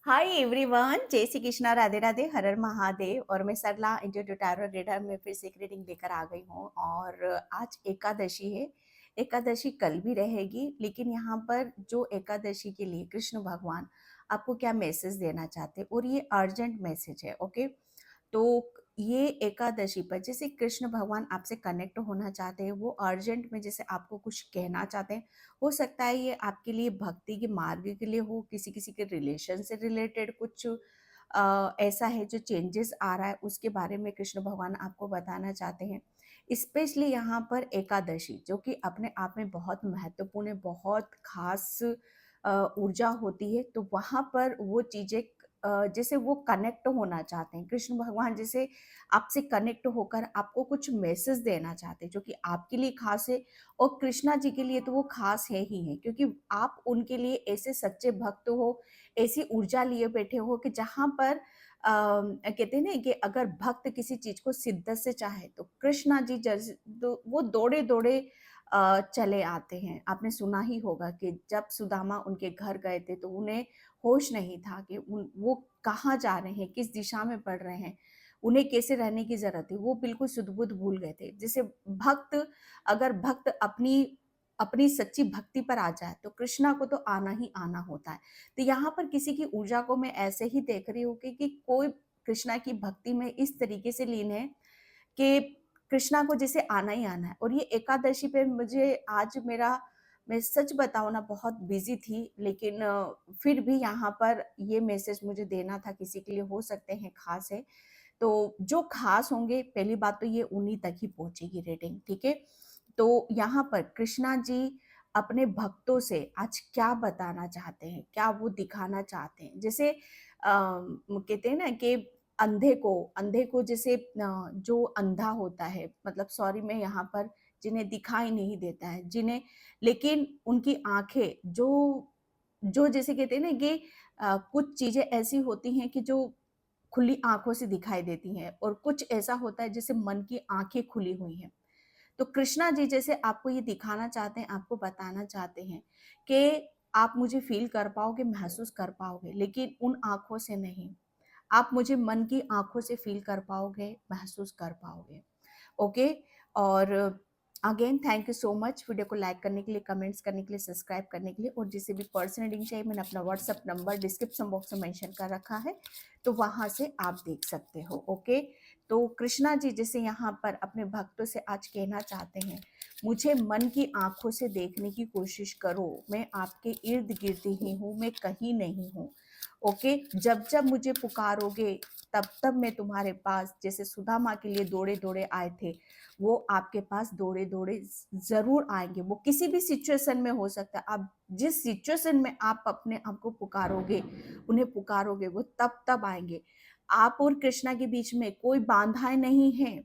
Hi everyone, जय श्री कृष्णा, राधे राधे, हर हर महादेव। और मैं सरला इंडियन टैरो रीडर में फिर से एक रीडिंग लेकर आ गई हूँ। और आज एकादशी है। एकादशी कल भी रहेगी, लेकिन यहाँ पर जो एकादशी के लिए कृष्ण भगवान आपको क्या मैसेज देना चाहते हैं, और ये अर्जेंट मैसेज है। ओके, तो ये एकादशी पर जैसे कृष्ण भगवान आपसे कनेक्ट होना चाहते हैं, वो अर्जेंट में जैसे आपको कुछ कहना चाहते हैं। हो सकता है ये आपके लिए भक्ति के मार्ग के लिए हो, किसी किसी के रिलेशन से रिलेटेड कुछ ऐसा है जो चेंजेस आ रहा है, उसके बारे में कृष्ण भगवान आपको बताना चाहते हैं। स्पेशली यहाँ पर एकादशी, जो कि अपने आप में बहुत महत्वपूर्ण है, बहुत खास ऊर्जा होती है, तो वहाँ पर वो चीज़ें जैसे वो कनेक्ट होना चाहते हैं, कृष्ण भगवान जैसे आपसे कनेक्ट होकर आपको कुछ मैसेज देना चाहते हैं, जो कि आपके लिए खास है। और कृष्णा जी के लिए तो वो खास है ही है, क्योंकि आप उनके लिए ऐसे सच्चे भक्त हो, ऐसी ऊर्जा लिए बैठे हो कि जहाँ पर कहते हैं ना कि अगर भक्त किसी चीज को शिद्दत से चाहे तो कृष्णा जी वो दौड़े दौड़े चले आते हैं। आपने सुना ही होगा कि जब सुदामा उनके घर गए थे तो उन्हें होश नहीं था कि वो कहाँ जा रहे हैं, किस दिशा में बढ़ रहे हैं, उन्हें कैसे रहने की जरूरत है। वो बिल्कुल सुध बुध भूल गए थे। जैसे भक्त, अगर भक्त अपनी अपनी सच्ची भक्ति पर आ जाए तो कृष्णा को तो आना ही आना होता है। तो यहाँ पर किसी की ऊर्जा को मैं ऐसे ही देख रही हूँ कि कोई कृष्णा की भक्ति में इस तरीके से लीन है कि कृष्णा को जैसे आना ही आना है। और ये एकादशी पे मुझे आज मेरा, मैं सच बताऊं ना, बहुत बिजी थी, लेकिन फिर भी यहाँ पर ये मैसेज मुझे देना था। किसी के लिए हो सकते हैं खास है, तो जो खास होंगे, पहली बात तो ये उन्हीं तक ही पहुंचेगी रीडिंग, ठीक है। तो यहाँ पर कृष्णा जी अपने भक्तों से आज क्या बताना चाहते हैं, क्या वो दिखाना चाहते हैं। जैसे कहते हैं ना कि अंधे को जैसे जो अंधा होता है, मतलब सॉरी, मैं यहाँ पर जिन्हें दिखाई नहीं देता है, जिन्हें, लेकिन उनकी आंखें जो जो जैसे कहते हैं ना कि कुछ चीजें ऐसी होती हैं कि जो खुली आंखों से दिखाई देती हैं, और कुछ ऐसा होता है जैसे मन की आंखें खुली हुई हैं। तो कृष्णा जी जैसे आपको ये दिखाना चाहते हैं, आपको बताना चाहते हैं कि आप मुझे फील कर पाओगे, महसूस कर पाओगे, लेकिन उन आंखों से नहीं, आप मुझे मन की आंखों से फील कर पाओगे, महसूस कर पाओगे। ओके। और again thank you so much video को लाइक करने के लिए, कमेंट्स करने के लिए, सब्सक्राइब करने के लिए। और जिसे भी पर्सनल रीडिंग चाहिए, मैंने अपना व्हाट्सअप नंबर डिस्क्रिप्शन बॉक्स में मेंशन कर रखा है, तो वहां से आप देख सकते हो। ओके। तो कृष्णा जी जैसे यहाँ पर अपने भक्तों से आज कहना चाहते हैं, मुझे मन की आंखों से देखने की कोशिश करो, मैं आपके इर्द गिर्द ही हूँ, मैं कहीं नहीं हूँ। ओके, जब जब मुझे पुकारोगे तब तब मैं तुम्हारे पास, जैसे सुदामा के लिए दौड़े दौड़े आए थे, वो आपके पास दौड़े दौड़े जरूर आएंगे। वो किसी भी सिचुएशन में हो सकता है, आप जिस सिचुएशन में आप अपने आप को पुकारोगे, उन्हें पुकारोगे, वो तब तब आएंगे। आप और कृष्णा के बीच में कोई बाधाएं नहीं है।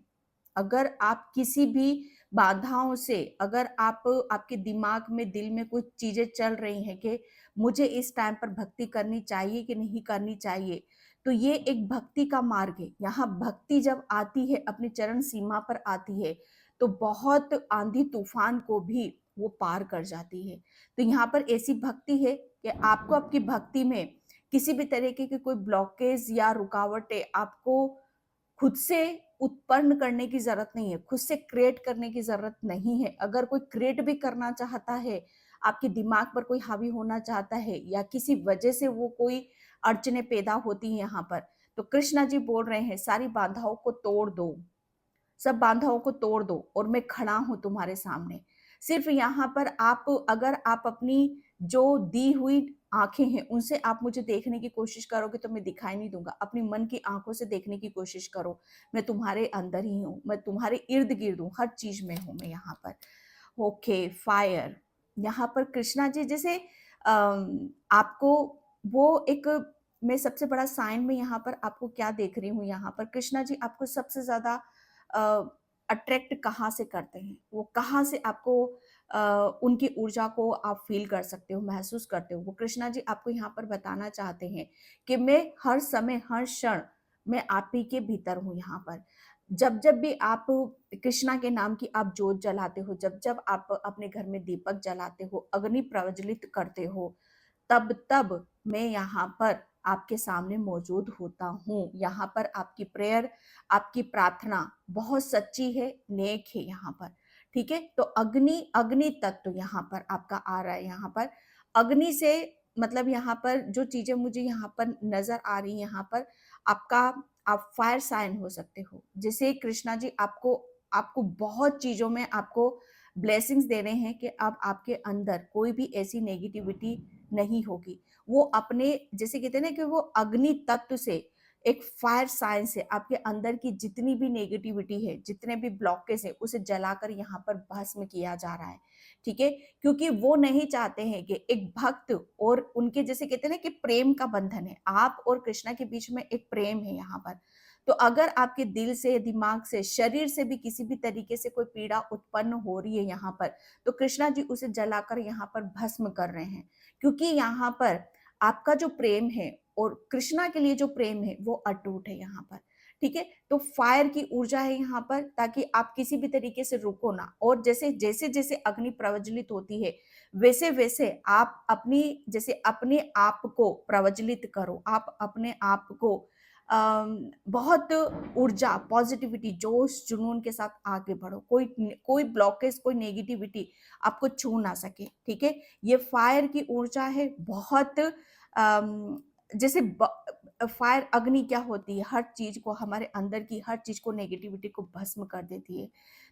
अगर आप किसी भी बाधाओं से, अगर आप, आपके दिमाग में, दिल में कुछ चीजें चल रही हैं कि मुझे इस टाइम पर भक्ति करनी चाहिए कि नहीं करनी चाहिए, तो ये एक भक्ति का मार्ग है। यहाँ भक्ति जब आती है, अपनी चरण सीमा पर आती है, तो बहुत आंधी तूफान को भी वो पार कर जाती है। तो यहाँ पर ऐसी भक्ति है कि आपको आपकी भक्ति में किसी भी तरीके की कोई ब्लॉकेज या रुकावटें आपको खुद से उत्पन्न करने की जरूरत नहीं है, खुद से क्रिएट करने की जरूरत नहीं है। अगर कोई क्रिएट भी करना चाहता है, आपके दिमाग पर कोई हावी होना चाहता है, या किसी वजह से वो कोई अड़चने पैदा होती हैं यहाँ पर, तो कृष्णा जी बोल रहे हैं सारी बाधाओं को तोड़ दो, सब बाधाओं को तोड़ दो, और मैं खड़ा हूं तुम्हारे सामने। सिर्फ यहाँ पर आप, अगर आप अपनी जो दी हुई आंखें हैं उनसे आप मुझे देखने की कोशिश करोगे तो मैं दिखाई नहीं दूंगा। अपनी मन की आंखों से देखने की कोशिश करो, मैं तुम्हारे अंदर ही हूँ, मैं तुम्हारे इर्द गिर्द हूँ, हर चीज में हूँ मैं यहाँ पर। Okay, fire. यहाँ पर कृष्णा जी जैसे आपको वो एक, मैं सबसे बड़ा साइन में यहाँ पर आपको क्या देख रही हूँ, यहाँ पर कृष्णा जी आपको सबसे ज्यादा अट्रैक्ट कहाँ से करते हैं, वो कहाँ से आपको उनकी ऊर्जा को आप फील कर सकते हो, महसूस करते हो। वो कृष्णा जी आपको यहाँ पर बताना चाहते हैं कि मैं हर समय, हर क्षण, मैं आप ही के भीतर हूँ यहाँ पर। जब जब भी आप कृष्णा के नाम की आप जोत जलाते हो, जब जब आप अपने घर में दीपक जलाते हो, अग्नि प्रज्वलित करते हो, तब तब मैं यहाँ पर आपके सामने मौजूद होता हूँ। यहाँ पर आपकी प्रेयर, आपकी प्रार्थना बहुत सच्ची है, नेक है यहाँ पर, ठीक है। तो अग्नि, अग्नि तत्व यहाँ पर आपका आ रहा है। यहाँ पर अग्नि से मतलब यहाँ पर जो चीजें मुझे यहाँ पर नजर आ रही है, यहाँ पर आपका, आप फायर साइन हो सकते हो। जैसे कृष्णा जी आपको आपको बहुत चीजों में आपको ब्लेसिंग्स दे रहे हैं कि अब आपके अंदर कोई भी ऐसी नेगेटिविटी नहीं होगी। वो अपने, जैसे कहते हैं ना कि वो अग्नि तत्व से, एक फायर साइन से आपके अंदर की जितनी भी नेगेटिविटी है, जितने भी ब्लॉकेज है, उसे जलाकर यहाँ पर भस्म किया जा रहा है, ठीक है। क्योंकि वो नहीं चाहते हैं कि एक भक्त और उनके, जैसे कहते हैं ना कि प्रेम का बंधन है, आप और कृष्णा के बीच में एक प्रेम है यहाँ पर। तो अगर आपके दिल से, दिमाग से, शरीर से भी किसी भी तरीके से कोई पीड़ा उत्पन्न हो रही है यहाँ पर, तो कृष्णा जी उसे जलाकर यहाँ पर भस्म कर रहे हैं। क्योंकि यहाँ पर आपका जो प्रेम है और कृष्णा के लिए जो प्रेम है वो अटूट है यहाँ पर, ठीक है। तो फायर की ऊर्जा है यहाँ पर, ताकि आप किसी भी तरीके से रुको ना। और जैसे जैसे जैसे अग्नि प्रज्वलित होती है, वैसे वैसे आप अपनी, जैसे अपने आप को प्रज्वलित करो, आप अपने आप को बहुत ऊर्जा, पॉजिटिविटी, जोश, जुनून के साथ आगे बढ़ो। कोई कोई ब्लॉकेज, कोई नेगेटिविटी आपको छू ना सके, ठीक है। ये फायर की ऊर्जा है बहुत। जैसे फायर, अग्नि क्या होती है, हर चीज को, हमारे अंदर की हर चीज को, नेगेटिविटी को भस्म कर देती है।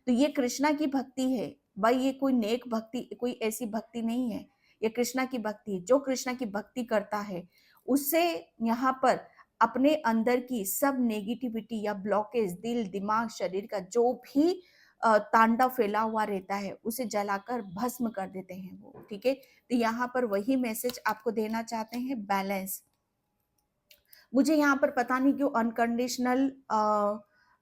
तो ये कृष्णा की भक्ति है भाई, ये कोई नेक भक्ति, कोई ऐसी भक्ति नहीं है, ये कृष्णा की भक्ति है। जो कृष्णा की भक्ति करता है उससे यहाँ पर अपने अंदर की सब नेगेटिविटी या ब्लॉकेज, दिल, दिमाग, शरीर का जो भी तांडव फैला हुआ रहता है, उसे जलाकर भस्म कर देते हैं वो, ठीक है। तो यहाँ पर वही मैसेज आपको देना चाहते हैं, बैलेंस। मुझे यहाँ पर पता नहीं क्यों अनकंडीशनल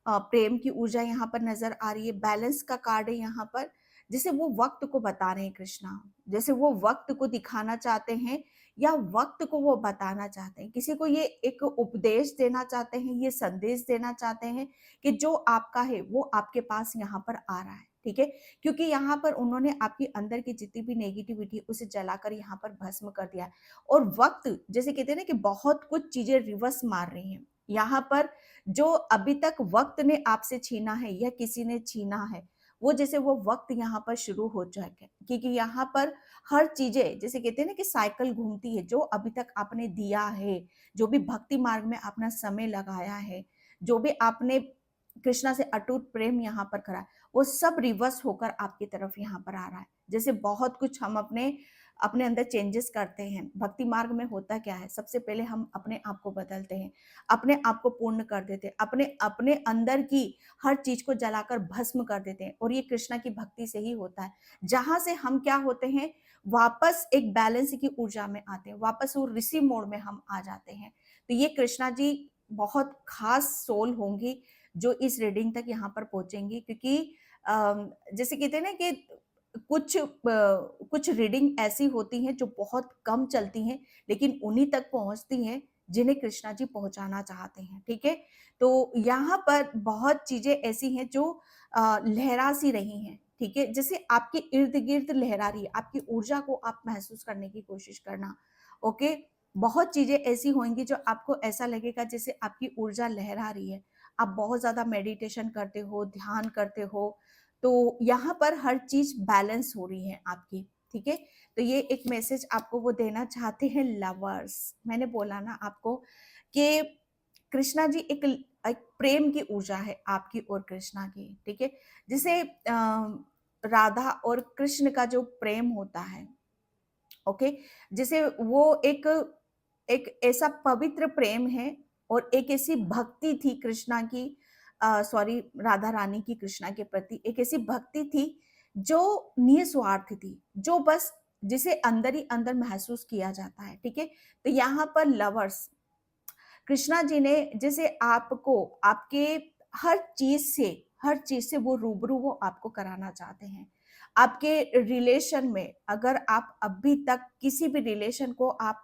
प्रेम की ऊर्जा यहाँ पर नजर आ रही है। बैलेंस का कार्ड है यहाँ पर, जैसे वो वक्त को बता रहे हैं कृष्णा, जैसे वो वक्त को दिखाना चाहते हैं या वक्त को वो बताना चाहते हैं, किसी को ये एक उपदेश देना चाहते हैं, ये संदेश देना चाहते हैं कि जो आपका है वो आपके पास यहाँ पर आ रहा है, ठीक है। क्योंकि यहाँ पर उन्होंने आपके अंदर की जितनी भी नेगेटिविटी उसे जलाकर यहाँ पर भस्म कर दिया। और वक्त, जैसे कहते हैं ना कि बहुत कुछ चीजें रिवर्स मार रही हैं यहाँ पर। जो अभी तक वक्त ने आपसे छीना है या किसी ने छीना है, वो जैसे वो वक्त यहाँ पर शुरू हो जाएगा। क्योंकि यहाँ पर हर चीजें, जैसे कहते हैं ना कि साइकिल घूमती है, जो अभी तक आपने दिया है, जो भी भक्ति मार्ग में अपना समय लगाया है, जो भी आपने कृष्णा से अटूट प्रेम यहाँ पर करा, वो सब रिवर्स होकर आपकी तरफ यहाँ पर आ रहा है। जैसे बहुत कुछ हम अपने अपने अंदर चेंजेस करते हैं। भक्ति मार्ग में होता क्या है, सबसे पहले हम अपने आप को बदलते हैं, अपने आप को पूर्ण कर देते हैं, अपने अपने अंदर की हर चीज को जलाकर भस्म कर देते हैं। और ये कृष्णा की भक्ति से ही होता है, जहां से हम क्या होते हैं, वापस एक बैलेंस की ऊर्जा में आते हैं, वापस वो ऋषि मोड में हम आ जाते हैं। तो ये कृष्णा जी बहुत खास सोल होंगी जो इस रीडिंग तक यहाँ पर पहुंचेंगी। क्योंकि जैसे कहते हैं ना कि कुछ रीडिंग ऐसी होती हैं जो बहुत कम चलती हैं, लेकिन उन्हीं तक पहुंचती हैं जिन्हें कृष्णा जी पहुंचाना चाहते हैं, ठीक है। तो यहाँ पर बहुत चीजें ऐसी हैं जो लहरा सी रही हैं, ठीक है। जैसे आपके इर्द गिर्द लहरा रही है, आपकी ऊर्जा को आप महसूस करने की कोशिश करना, ओके। बहुत चीजें ऐसी होंगी जो आपको ऐसा लगेगा जैसे आपकी ऊर्जा लहरा रही है। आप बहुत ज्यादा मेडिटेशन करते हो, ध्यान करते हो, तो यहाँ पर हर चीज बैलेंस हो रही है आपकी, ठीक है। तो ये एक मैसेज आपको वो देना चाहते हैं लवर्स। मैंने बोला ना आपको कि कृष्णा जी एक प्रेम की ऊर्जा है आपकी और कृष्णा की, ठीक है। जिसे राधा और कृष्ण का जो प्रेम होता है, ओके, जिसे वो एक एक ऐसा पवित्र प्रेम है और एक ऐसी भक्ति थी कृष्णा की, सॉरी, राधा रानी की कृष्णा के प्रति एक ऐसी भक्ति थी जो निस्वार्थ थी, जो बस जिसे अंदर ही अंदर महसूस किया जाता है, ठीक है। तो यहाँ पर लवर्स, कृष्णा जी ने जैसे आपको आपके हर चीज से वो रूबरू वो आपको कराना चाहते हैं। आपके रिलेशन में अगर आप अभी तक किसी भी रिलेशन को आप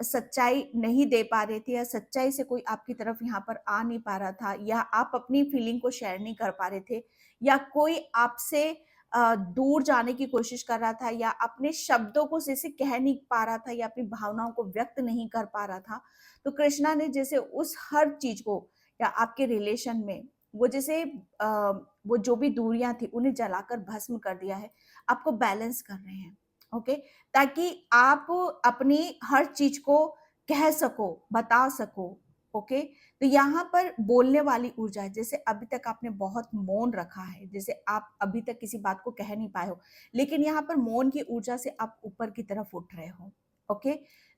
सच्चाई नहीं दे पा रहे थे, या सच्चाई से कोई आपकी तरफ यहाँ पर आ नहीं पा रहा था, या आप अपनी फीलिंग को शेयर नहीं कर पा रहे थे, या कोई आपसे दूर जाने की कोशिश कर रहा था या अपने शब्दों को जैसे कह नहीं पा रहा था या अपनी भावनाओं को व्यक्त नहीं कर पा रहा था, तो कृष्णा ने जैसे उस हर चीज को या आपके रिलेशन में वो जैसे वो जो भी दूरियां थी उन्हें जलाकर भस्म कर दिया है, आपको बैलेंस कर रहे हैं। ओके, ताकि आप अपनी हर चीज को कह सको, बता सको। ओके, तो यहाँ पर बोलने वाली ऊर्जा है, जैसे अभी तक आपने बहुत मौन रखा है, जैसे आप अभी तक किसी बात को कह नहीं पाए हो, लेकिन यहाँ पर मौन की ऊर्जा से आप ऊपर की तरफ उठ रहे हो। ओके,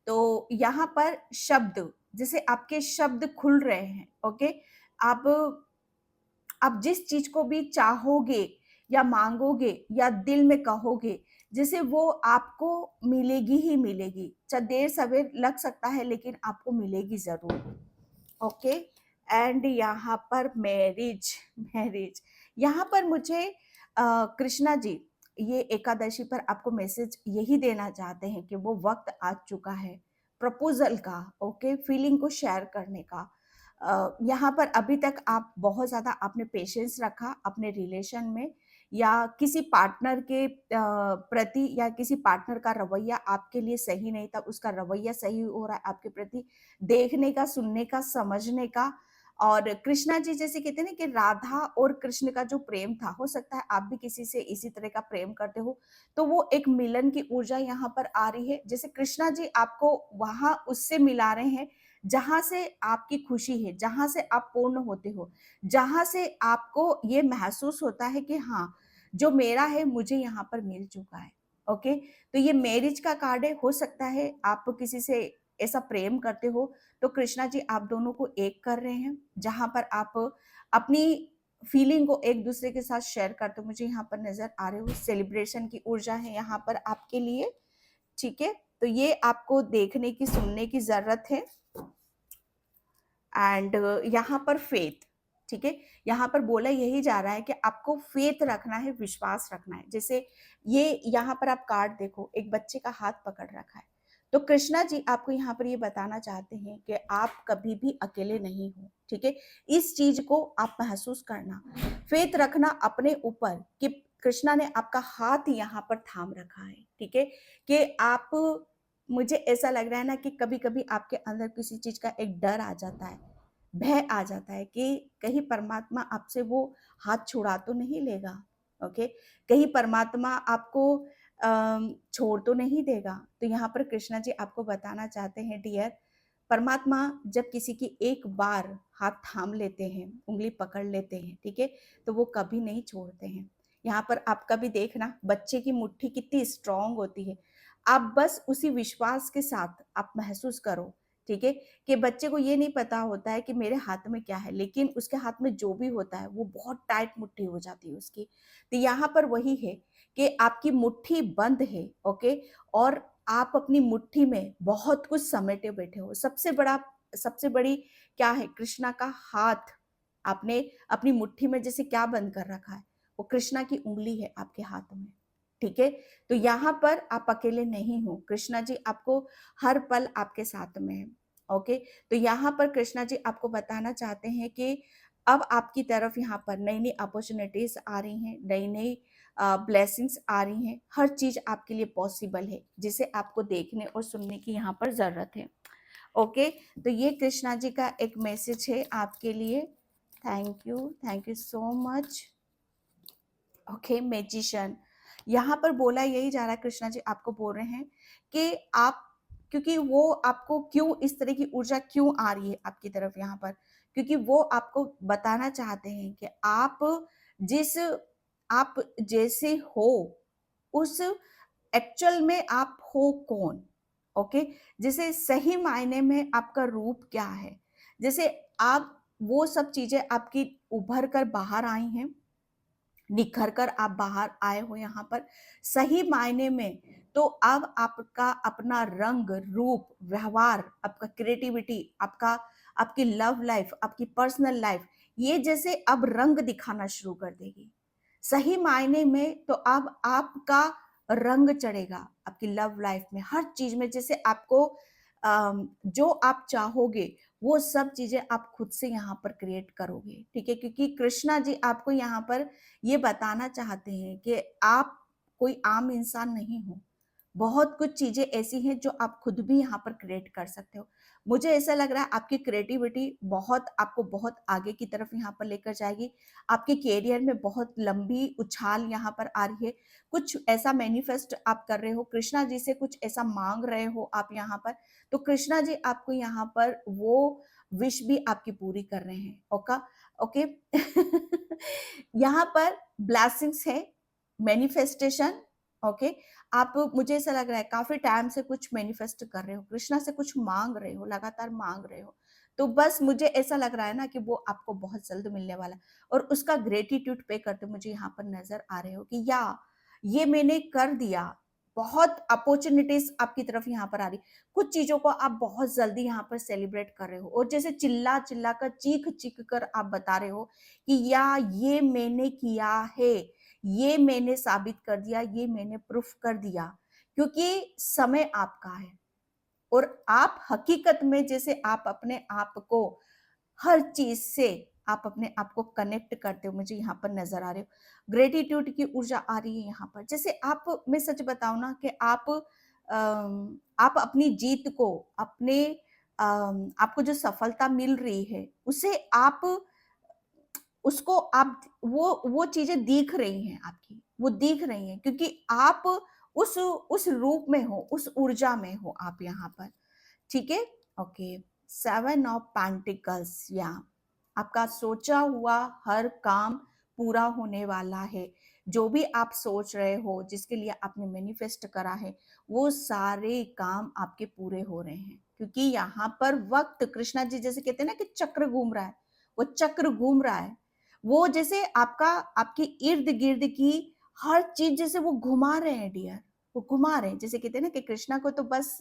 तो यहाँ पर शब्द, जैसे आपके शब्द खुल रहे हैं। ओके, आप आप जिस चीज को भी चाहोगे या मांगोगे या दिल में कहोगे, जैसे वो आपको मिलेगी ही मिलेगी, चाहे देर सवेर लग सकता है लेकिन आपको मिलेगी जरूर। ओके, एंड यहाँ पर मैरिज, मैरिज यहाँ पर मुझे कृष्णा जी ये एकादशी पर आपको मैसेज यही देना चाहते हैं कि वो वक्त आ चुका है प्रपोजल का। ओके, फीलिंग को शेयर करने का। यहाँ पर अभी तक आप बहुत ज्यादा आपने पेशेंस रखा अपने रिलेशन में, या किसी पार्टनर के प्रति, या किसी पार्टनर का रवैया आपके लिए सही नहीं था, उसका रवैया सही हो रहा है आपके प्रति, देखने का, सुनने का, समझने का। और कृष्णा जी जैसे कहते हैं ना कि राधा और कृष्ण का जो प्रेम था, हो सकता है आप भी किसी से इसी तरह का प्रेम करते हो, तो वो एक मिलन की ऊर्जा यहाँ पर आ रही है। जैसे कृष्णा जी आपको वहां उससे मिला रहे हैं जहां से आपकी खुशी है, जहां से आप पूर्ण होते हो, जहां से आपको ये महसूस होता है कि हाँ, जो मेरा है मुझे यहाँ पर मिल चुका है। ओके, तो ये मैरिज का कार्ड है। हो सकता है आप किसी से ऐसा प्रेम करते हो, तो कृष्णा जी आप दोनों को एक कर रहे हैं, जहां पर आप अपनी फीलिंग को एक दूसरे के साथ शेयर करते हो, मुझे यहाँ पर नजर आ रहे हो। सेलिब्रेशन की ऊर्जा है यहाँ पर आपके लिए। ठीक है, तो ये आपको देखने की, सुनने की जरूरत है। एंड यहाँ पर फेथ, ठीक है, यहाँ पर बोला यही जा रहा है कि आपको फेथ रखना है, विश्वास रखना है। जैसे ये यहाँ पर आप कार्ड देखो, एक बच्चे का हाथ पकड़ रखा है, तो कृष्णा जी आपको यहाँ पर ये बताना चाहते हैं कि आप कभी भी अकेले नहीं हो। ठीक है, इस चीज को आप महसूस करना, फेथ रखना अपने ऊपर कि कृष्णा ने आपका हाथ यहाँ पर थाम रखा है। ठीक है, कि आप, मुझे ऐसा लग रहा है ना कि कभी कभी आपके अंदर किसी चीज का एक डर आ जाता है, भय आ जाता है कि कहीं परमात्मा आपसे वो हाथ छुड़ा तो नहीं लेगा। ओके, कहीं परमात्मा आपको छोड़ तो नहीं देगा। तो यहाँ पर कृष्णा जी आपको बताना चाहते हैं, डियर, परमात्मा जब किसी की एक बार हाथ थाम लेते हैं, उंगली पकड़ लेते हैं, ठीक है, तो वो कभी नहीं छोड़ते हैं। यहाँ पर आप कभी देखना, बच्चे की मुट्ठी कितनी स्ट्रांग होती है, आप बस उसी विश्वास के साथ आप महसूस करो। ठीक है, कि बच्चे को ये नहीं पता होता है कि मेरे हाथ में क्या है, लेकिन उसके हाथ में जो भी होता है वो बहुत टाइट मुट्ठी हो जाती है उसकी। तो यहाँ पर वही है कि आपकी मुट्ठी बंद है। ओके, और आप अपनी मुट्ठी में बहुत कुछ समेटे बैठे हो। सबसे बड़ा, सबसे बड़ी क्या है, कृष्णा का हाथ। आपने अपनी मुट्ठी में जैसे क्या बंद कर रखा है, वो कृष्णा की उंगली है आपके हाथ में। ठीक है, तो यहाँ पर आप अकेले नहीं हो, कृष्णा जी आपको हर पल आपके साथ में है। ओके, तो यहाँ पर कृष्णा जी आपको बताना चाहते हैं कि अब आपकी तरफ यहाँ पर नई नई अपॉर्चुनिटीज आ रही हैं, नई नई ब्लेसिंग्स आ रही हैं, हर चीज आपके लिए पॉसिबल है, जिसे आपको देखने और सुनने की यहाँ पर जरूरत है। ओके, तो ये कृष्णा जी का एक मैसेज है आपके लिए। Thank you so much. Okay, magician, यहाँ पर बोला यही जा रहा है, कृष्णा जी आपको बोल रहे हैं कि आप, क्योंकि वो आपको क्यों इस तरह की ऊर्जा क्यों आ रही है आपकी तरफ यहाँ पर, क्योंकि वो आपको बताना चाहते हैं कि आप जिस, आप जैसे हो उस एक्चुअल में आप हो कौन। ओके, जैसे सही मायने में आपका रूप क्या है, जैसे आप, वो सब चीजें आपकी उभर कर बाहर आई हैं, निखर कर आप बाहर आए हो यहाँ पर सही मायने में। तो अब आपका अपना रंग, रूप, व्यवहार, आपका क्रिएटिविटी, आपका, आपकी लव लाइफ, आपकी पर्सनल लाइफ, ये जैसे अब रंग दिखाना शुरू कर देगी सही मायने में। तो अब आपका रंग चढ़ेगा आपकी लव लाइफ में, हर चीज में, जैसे आपको जो आप चाहोगे वो सब चीज़ें आप खुद से यहाँ पर क्रिएट करोगे, ठीक है? क्योंकि कृष्णा जी आपको यहाँ पर ये बताना चाहते हैं कि आप कोई आम इंसान नहीं हो। बहुत कुछ चीज़ें ऐसी हैं जो आप खुद भी यहाँ पर क्रिएट कर सकते हो। मुझे ऐसा लग रहा है आपकी क्रिएटिविटी बहुत आपको बहुत आगे की तरफ यहाँ पर लेकर जाएगी। आपके करियर में बहुत लंबी उछाल यहाँ पर आ रही है। कुछ ऐसा मैनिफेस्ट आप कर रहे हो, कृष्णा जी से कुछ ऐसा माँग रहे हो आप यहाँ पर, तो कृष्णा जी आपको यहाँ पर वो विश भी आपकी पूरी कर रहे हैं। ओके। यहाँ पर ब्लेसिंग्स है, मैनिफेस्टेशन। ओके। आप, मुझे ऐसा लग रहा है काफी टाइम से कुछ मैनिफेस्ट कर रहे हो, कृष्णा से कुछ मांग रहे हो, लगातार मांग रहे हो, तो बस मुझे ऐसा लग रहा है ना कि वो आपको बहुत जल्द मिलने वाला है। और उसका ग्रेटिट्यूड पे करते मुझे यहाँ पर नजर आ रहे हो कि या ये मैंने कर दिया। बहुत अपॉर्चुनिटीज आपकी तरफ यहाँ पर आ रही, कुछ चीजों को आप बहुत जल्दी यहाँ पर सेलिब्रेट कर रहे हो, और जैसे चिल्ला चिल्ला कर चीख चीख कर आप बता रहे हो कि या ये मैंने किया है, ये मैंने साबित कर दिया, ये मैंने प्रूफ कर दिया, क्योंकि समय आपका है। और आप हकीकत में जैसे आप अपने आप को हर चीज से आप अपने आप को कनेक्ट करते हो, मुझे यहाँ पर नजर आ रहे हो। ग्रेटिट्यूड की ऊर्जा आ रही है यहाँ पर। जैसे आप, मैं सच बताऊं ना कि आप अपनी जीत को, अपने आपको जो सफलता मिल रही है उसे आप, उसको आप, वो चीजें दिख रही हैं आपकी, वो दिख रही हैं, क्योंकि आप उस रूप में हो, उस ऊर्जा में हो आप यहाँ पर, ठीक है? ओके। 7 ऑफ पेंटिकल्स, या आपका सोचा हुआ हर काम पूरा होने वाला है। जो भी आप सोच रहे हो, जिसके लिए आपने मैनिफेस्ट करा है, वो सारे काम आपके पूरे हो रहे हैं, क्योंकि यहाँ पर वक्त, कृष्णा जी जैसे कहते हैं ना कि चक्र घूम रहा है, वो चक्र घूम रहा है। वो जैसे आपका, आपके इर्द गिर्द की हर चीज जैसे वो घुमा रहे हैं डियर, वो घुमा रहे हैं। जैसे कहते हैं ना कि कृष्णा को तो बस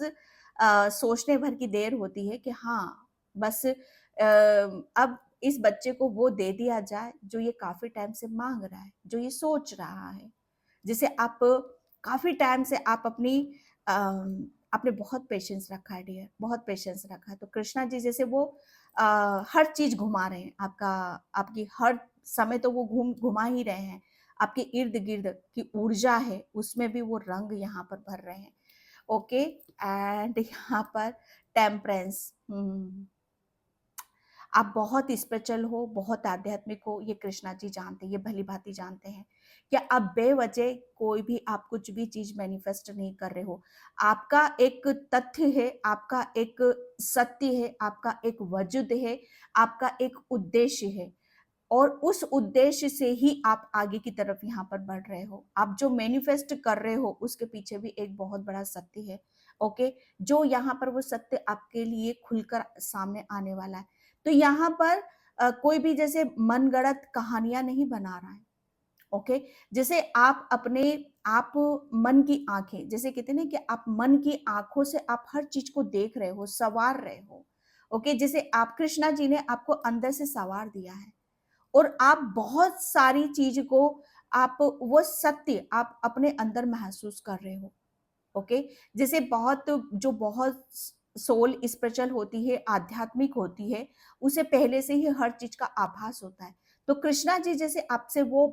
सोचने भर की देर होती है कि हाँ, बस अब इस बच्चे को वो दे दिया जाए जो ये काफी टाइम से मांग रहा है, जो ये सोच रहा है। जिसे आप काफी टाइम से आप अपनी आपने बहुत पेशेंस रखा है डियर, बहुत पेशेंस रखा है। तो कृष्णा जी जैसे वो हर चीज घुमा रहे हैं आपका, आपकी हर समय तो वो घुमा ही रहे हैं। आपके इर्द गिर्द की ऊर्जा है उसमें भी वो रंग यहाँ पर भर रहे हैं। ओके। एंड यहाँ पर टेम्परेंस, आप बहुत स्पिरिचुअल हो, बहुत आध्यात्मिक हो, ये कृष्णा जी जानते हैं, ये भली भांति जानते हैं कि अब बेवजह कोई भी आप कुछ भी चीज मैनिफेस्ट नहीं कर रहे हो। आपका एक तथ्य है, आपका एक सत्य है, आपका एक वजूद है, आपका एक उद्देश्य है, और उस उद्देश्य से ही आप आगे की तरफ यहाँ पर बढ़ रहे हो। आप जो मैनिफेस्ट कर रहे हो उसके पीछे भी एक बहुत बड़ा सत्य है। ओके। जो यहाँ पर वो सत्य आपके लिए खुलकर सामने आने वाला है। तो यहाँ पर कोई भी जैसे मनगढ़ंत कहानियां नहीं बना रहा है। ओके। जैसे आप अपने, आप मन की आंखें, जैसे कहते हैं ना कि आप मन की आंखों से आप हर चीज को देख रहे हो, सवार रहे हो। ओके। जैसे आप, कृष्णा जी ने आपको अंदर से सवार दिया है, और आप बहुत सारी चीज को, आप वो सत्य आप अपने अंदर महसूस कर रहे हो। ओके। जैसे बहुत, जो बहुत सोल स्पिरिचुअल होती है, आध्यात्मिक होती है, उसे पहले से ही हर चीज का आभास होता है। तो कृष्णा जी जैसे आपसे वो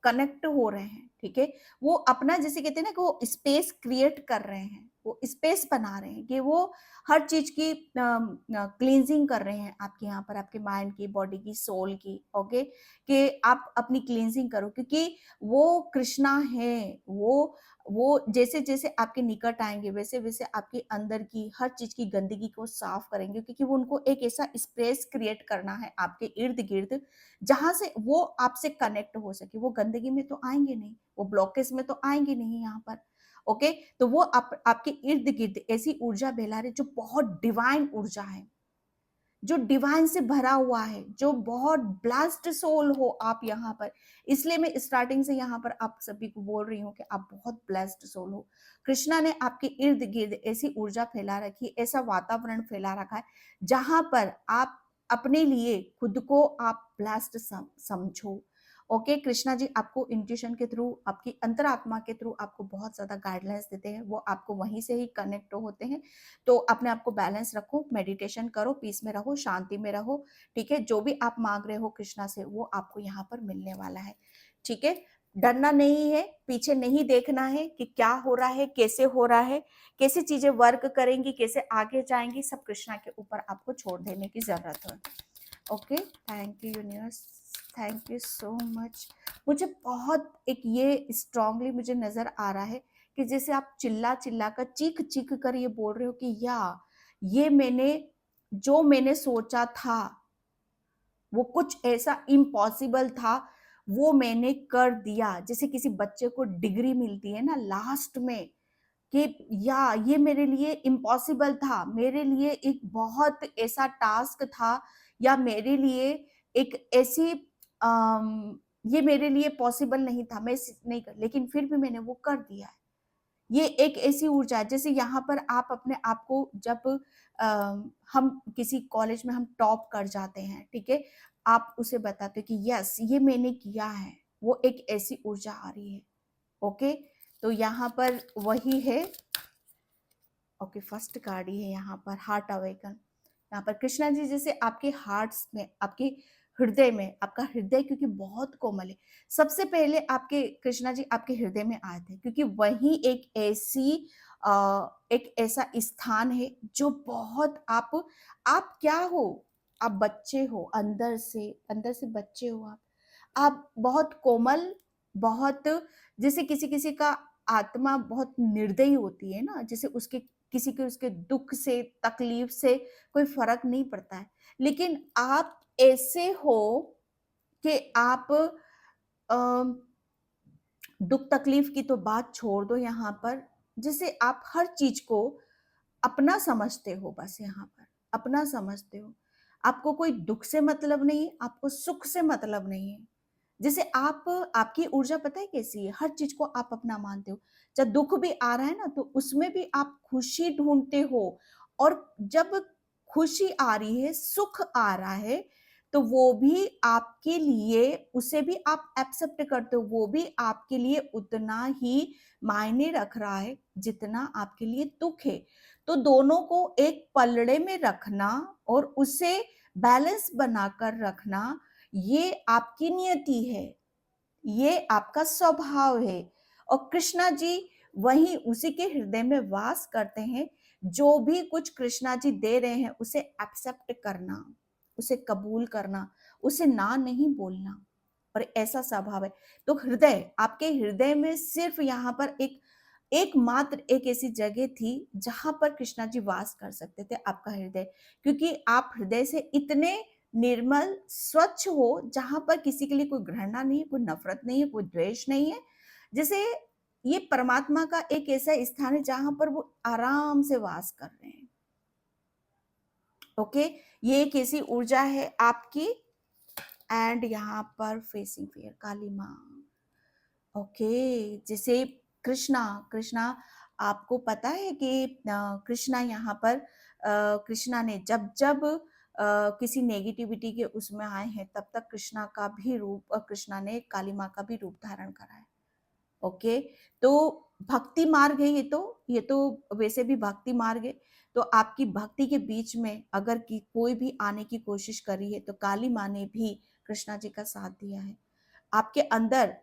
कनेक्ट हो रहे हैं, ठीक है? वो अपना, जैसे कहते हैं ना कि वो स्पेस क्रिएट कर रहे हैं, वो स्पेस बना रहे हैं कि वो हर चीज की क्लींजिंग कर रहे हैं आपके यहाँ पर, आपके माइंड की, बॉडी की, सोल की। ओके। कि आप अपनी क्लींजिंग करो, क्योंकि वो कृष्णा है, वो जैसे जैसे आपके निकट आएंगे वैसे वैसे आपके अंदर की हर चीज की गंदगी को साफ करेंगे, क्योंकि वो, उनको एक ऐसा स्पेस क्रिएट करना है आपके इर्द गिर्द जहां से वो आपसे कनेक्ट हो सके। वो गंदगी में तो आएंगे नहीं, वो ब्लॉकेज में तो आएंगे नहीं यहाँ पर। ओके। तो वो आपके इर्द गिर्द ऐसी ऊर्जा फैला रहे जो बहुत डिवाइन ऊर्जा है, जो डिवाइन से भरा हुआ है, जो बहुत ब्लास्ट सोल हो आप यहाँ पर। इसलिए मैं स्टार्टिंग से यहाँ पर आप सभी को बोल रही हूँ कि आप बहुत ब्लेस्ड सोल हो। कृष्णा ने आपके इर्द गिर्द ऐसी ऊर्जा फैला रखी, ऐसा वातावरण फैला रखा है जहां पर आप अपने लिए खुद को आप ब्लेस्ड समझो, ओके, कृष्णा जी आपको इंट्यूशन के थ्रू, आपकी अंतरात्मा के थ्रू आपको बहुत ज़्यादा गाइडलाइंस देते हैं, वो आपको वहीं से ही कनेक्ट होते हैं। तो अपने आप को बैलेंस रखो, मेडिटेशन करो, पीस में रहो, शांति में रहो, ठीक है? जो भी आप माँग रहे हो कृष्णा से, वो आपको यहाँ पर मिलने वाला है, ठीक है? डरना नहीं है, पीछे नहीं देखना है कि क्या हो रहा है, कैसे हो रहा है, कैसी चीज़ें वर्क करेंगी, कैसे आगे जाएँगी, सब कृष्णा के ऊपर आपको छोड़ देने की ज़रूरत है। Okay, thank you universe, thank you so much. मुझे बहुत एक ये स्ट्रांगली मुझे नजर आ रहा है कि जैसे आप चिल्ला चिल्ला कर, चीख चीख कर ये बोल रहे हो कि या ये मैंने, जो मैंने सोचा था वो कुछ ऐसा इम्पॉसिबल था, वो मैंने कर दिया। जैसे किसी बच्चे को डिग्री मिलती है ना लास्ट में, कि या ये मेरे लिए इम्पॉसिबल था, मेरे लिए एक बहुत ऐसा टास्क था, या मेरे लिए एक ऐसी ये मेरे लिए पॉसिबल नहीं था, मैं नहीं कर, लेकिन फिर भी मैंने वो कर दिया है। ये एक ऐसी ऊर्जा है, जैसे यहाँ पर आप अपने आप को जब हम किसी कॉलेज में हम टॉप कर जाते हैं, ठीक है, आप उसे बताते हो कि यस ये मैंने किया है, वो एक ऐसी ऊर्जा आ रही है। ओके, तो यहाँ पर वही है। ओके, फर्स्ट कार्ड ही है यहाँ पर, हार्ट अवेकन। यहाँ पर कृष्णा जी जैसे आपके हार्ट्स में, आपके हृदय में, आपका हृदय क्योंकि बहुत कोमल है, सबसे पहले आपके कृष्णा जी आपके हृदय में आए थे, क्योंकि वही एक ऐसी एक ऐसा स्थान है जो बहुत आप क्या हो, आप बच्चे हो, अंदर से बच्चे हो आप बहुत कोमल, बहुत, जैसे किसी किसी का आत्मा बहुत निर्दयी होती है ना, जैसे उसके किसी के उसके दुख से, तकलीफ से कोई फर्क नहीं पड़ता है, लेकिन आप ऐसे हो कि आप दुख तकलीफ की तो बात छोड़ दो, यहाँ पर जैसे आप हर चीज को अपना समझते हो, बस यहाँ पर अपना समझते हो, आपको कोई दुख से मतलब नहीं है, आपको सुख से मतलब नहीं है। जैसे आप, आपकी ऊर्जा पता है कैसी है, हर चीज को आप अपना मानते हो। जब दुख भी आ रहा है ना, तो उसमें भी आप खुशी ढूंढते हो, और जब खुशी आ रही है, सुख आ रहा है, तो वो भी आपके लिए, उसे भी आप एक्सेप्ट करते हो, वो भी आपके लिए उतना ही मायने रख रहा है जितना आपके लिए दुख है। तो दोनों को एक पलड़े में रखना और उसे बैलेंस बनाकर रखना, ये आपकी नियति है, ये आपका स्वभाव है। और कृष्णा जी वही उसी के हृदय में वास करते हैं। जो भी कुछ कृष्णा जी दे रहे हैं उसे एक्सेप्ट करना, उसे कबूल करना, उसे ना नहीं बोलना, और ऐसा स्वभाव है। तो हृदय, आपके हृदय में सिर्फ यहाँ पर एकमात्र एक ऐसी जगह थी जहां पर कृष्णा जी वास कर सकते थे, आपका हृदय, क्योंकि आप हृदय से इतने निर्मल स्वच्छ हो जहां पर किसी के लिए कोई घृणा नहीं है, कोई नफरत नहीं है, कोई द्वेष नहीं है। जैसे ये परमात्मा का एक ऐसा स्थान है जहां पर वो आराम से वास कर रहे हैं। ओके, ये एक ऐसी ऊर्जा है आपकी। एंड यहाँ पर फेसिंग फियर, काली माँ। ओके, जैसे कृष्णा कृष्णा आपको पता है कि कृष्णा यहाँ पर कृष्णा ने जब जब किसी नेगेटिविटी के उसमें आए हैं, तब तक कृष्णा का भी रूप, कृष्णा ने काली माँ का भी रूप धारण करा है। ओके, तो भक्ति मार्ग है, ये तो वैसे भी भक्ति मार्ग है। तो आपकी भक्ति के बीच में अगर कोई भी आने की कोशिश करी है, तो काली माँ ने भी कृष्णा जी का साथ दिया है। आपके अंदर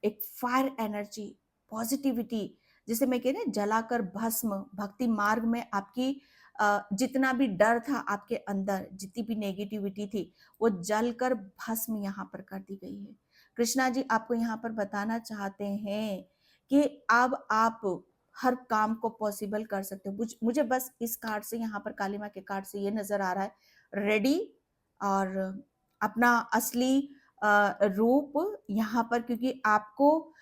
एक फायर एनर्जी, पॉजिटिविटी, जिसे मैं कह रही जलाकर भस्म, भक्ति मार्ग में आपकी जितना भी डर था आपके अंदर, जितनी भी नेगेटिविटी थी, वो जलकर भस्म यहाँ पर कर दी गई है। कृष्णा जी आपको यहाँ पर बताना चाहते हैं कि अब आप हर काम को पॉसिबल कर सकते हो। मुझे बस इस कार्ड से, यहाँ पर काली माँ के कार्ड से ये नजर आ रहा है, रेडी, और अपना असली रूप यहाँ पर, क्योंकि आपको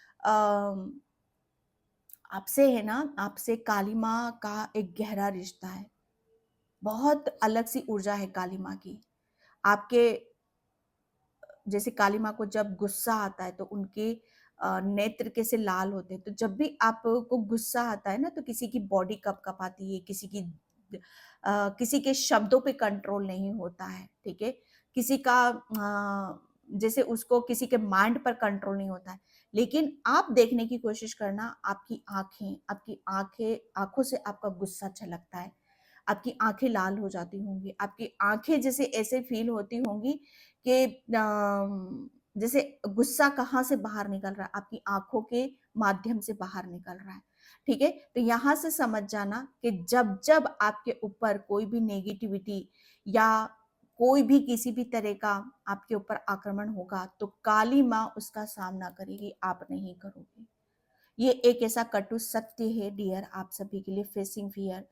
आपसे है ना, आपसे काली माँ का एक गहरा रिश्ता है, बहुत अलग सी ऊर्जा है काली माँ की आपके। जैसे काली माँ को जब गुस्सा आता है तो उनके नेत्र कैसे लाल होते हैं, तो जब भी आपको गुस्सा आता है ना, तो किसी की बॉडी कप कपाती है, किसी के शब्दों पे कंट्रोल नहीं होता है, ठीक है, किसी का जैसे उसको किसी के माइंड पर कंट्रोल नहीं होता है, लेकिन आप देखने की कोशिश करना, आपकी आंखों से आपका गुस्सा छलकता है, आपकी आंखें लाल हो जाती होंगी, आपकी आंखें जैसे ऐसे फील होती होंगी कि जैसे गुस्सा कहाँ से बाहर निकल रहा है, आपकी आंखों के माध्यम से बाहर निकल रहा है। ठीक है, तो यहाँ से समझ जाना कि जब जब आपके ऊपर कोई भी नेगेटिविटी या कोई भी किसी भी तरह का आपके ऊपर आक्रमण होगा, तो काली माँ उसका सामना करेगी, आप नहीं करोगे। ये एक ऐसा कटु सत्य है डियर, आप सभी के लिए। फेसिंग फियर,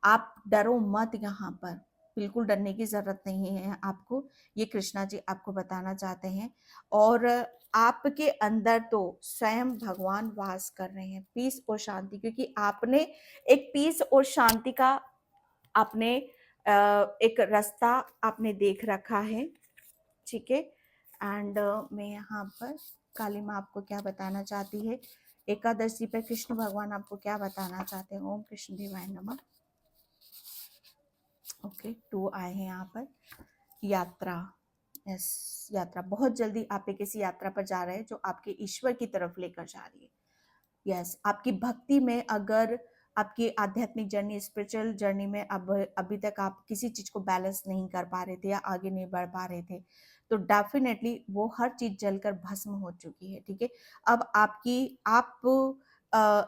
आप डरो मत, यहाँ पर बिल्कुल डरने की जरूरत नहीं है आपको, ये कृष्णा जी आपको बताना चाहते हैं। और आपके अंदर तो स्वयं भगवान वास कर रहे हैं, पीस और शांति, क्योंकि आपने एक पीस और शांति का आपने एक रास्ता आपने देख रखा है। ठीक है, एंड मैं यहाँ पर काली माँ आपको क्या बताना चाहती है, एकादशी पर कृष्ण भगवान आपको क्या बताना चाहते हैं। ओम कृष्ण देवाय नमः। ओके, 2 आए हैं यहाँ पर। यात्रा, यस, यात्रा, बहुत जल्दी आप एक ऐसी यात्रा पर जा रहे हैं जो आपके ईश्वर की तरफ लेकर जा रही है। यस, आपकी भक्ति में, अगर आपकी आध्यात्मिक जर्नी, स्पिरिचुअल जर्नी में अब अभी तक आप किसी चीज को बैलेंस नहीं कर पा रहे थे या आगे नहीं बढ़ पा रहे थे, तो डेफिनेटली वो हर चीज जलकर भस्म हो चुकी है। ठीक है, अब आप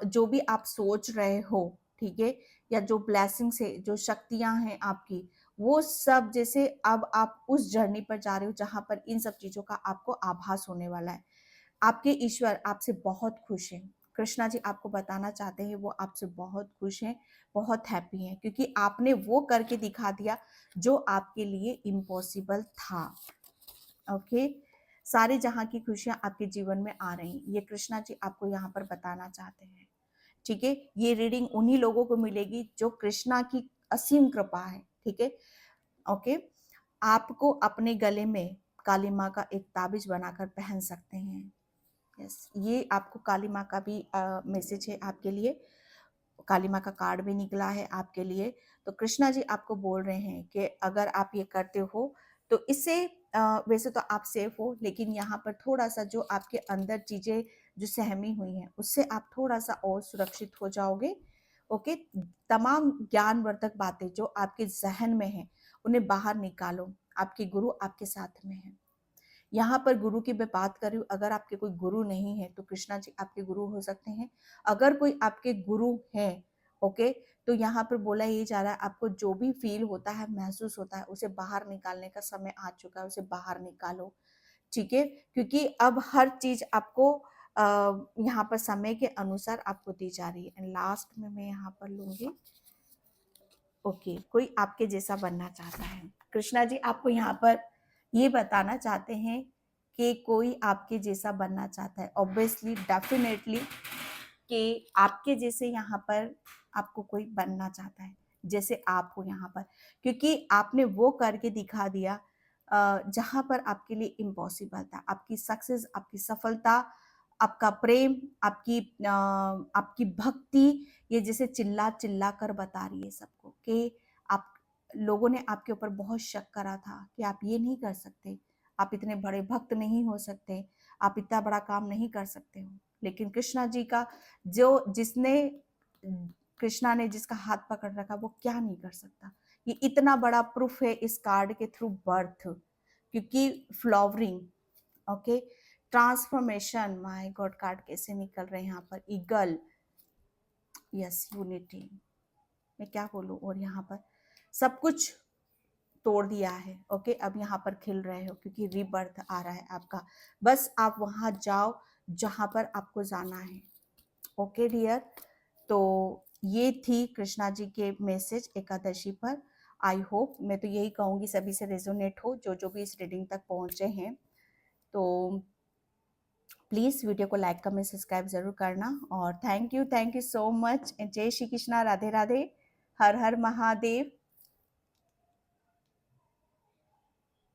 जो भी आप सोच रहे हो, ठीक है, या जो ब्लेसिंग्स है, जो शक्तियां हैं आपकी, वो सब जैसे अब आप उस जर्नी पर जा रहे हो जहां पर इन सब चीजों का आपको आभास होने वाला है। आपके ईश्वर आपसे बहुत खुश हैं। कृष्णा जी आपको बताना चाहते हैं वो आपसे बहुत खुश हैं, बहुत हैप्पी हैं, क्योंकि आपने वो करके दिखा दिया जो आपके लिए इम्पॉसिबल था। ओके, सारे जहां की खुशियां आपके जीवन में आ रही, ये कृष्णा जी आपको यहाँ पर बताना चाहते हैं। ठीक है, ये रीडिंग उन्हीं लोगों को मिलेगी जो कृष्णा की असीम कृपा है। ठीक है, ओके, आपको अपने गले में काली माँ का एक ताबिज बनाकर पहन सकते हैं। यस, ये आपको काली माँ का भी मैसेज है आपके लिए, काली माँ का कार्ड भी निकला है आपके लिए। तो कृष्णा जी आपको बोल रहे हैं कि अगर आप ये करते हो तो इससे वैसे तो आप सेफ हो, लेकिन यहाँ पर थोड़ा सा जो आपके अंदर चीजें जो सहमी हुई हैं उससे आप थोड़ा सा और सुरक्षित हो जाओगे। ओके, तमाम ज्ञानवर्धक बातें जो आपके जहन में है उन्हें बाहर निकालो, आपके गुरु आपके साथ में है। यहाँ पर गुरु की मैं बात कर रही हूँ, अगर आपके कोई गुरु नहीं है तो कृष्णा जी आपके गुरु हो सकते हैं। अगर कोई आपके गुरु हैं, ओके, तो यहाँ पर बोला ये जा रहा है आपको जो भी फील होता है, महसूस होता है, उसे बाहर निकालने का समय आ चुका है, उसे बाहर निकालो। ठीक है, क्योंकि अब हर चीज आपको यहाँ पर समय के अनुसार आपको दी जा रही है। एंड लास्ट में मैं यहाँ पर लूंगी, ओके, कोई आपके जैसा बनना चाहता है। कृष्णा जी आपको यहाँ पर ये बताना चाहते हैं कि कोई आपके जैसा बनना चाहता है, ऑब्वियसली, डेफिनेटली, कि आपके जैसे यहाँ पर आपको कोई बनना चाहता है जैसे आप हो यहाँ पर, क्योंकि आपने वो करके दिखा दिया जहाँ पर आपके लिए इम्पॉसिबल था। आपकी सक्सेस, आपकी सफलता, आपका प्रेम, आपकी भक्ति, ये जैसे चिल्ला चिल्ला कर बता रही है सबको कि आप लोगों ने आपके ऊपर बहुत शक करा था कि आप ये नहीं कर सकते, आप इतने बड़े भक्त नहीं हो सकते, आप इतना बड़ा काम नहीं कर सकते हो। लेकिन कृष्णा जी का कृष्णा ने जिसका हाथ पकड़ रखा वो क्या नहीं कर सकता। ये इतना बड़ा प्रूफ है इस कार्ड के थ्रू बर्थ, क्योंकि flowering, okay, transformation, my God, card कैसे निकल रहे हैं यहाँ पर, ईगल, यस, यूनिटी, मैं क्या बोलूं, और यहाँ पर सब कुछ तोड़ दिया है। ओके, अब यहाँ पर खिल रहे हो क्योंकि रीबर्थ आ रहा है आपका। बस आप वहां जाओ जहां पर आपको जाना है। ओके डियर, तो ये थी कृष्णा जी के मैसेज एकादशी पर। आई होप, मैं तो यही कहूंगी सभी से रेजोनेट हो जो जो भी इस रीडिंग तक पहुंचे हैं। तो प्लीज वीडियो को लाइक, कमेंट, सब्सक्राइब जरूर करना। और थैंक यू सो मच। जय श्री कृष्णा, राधे राधे, हर हर महादेव।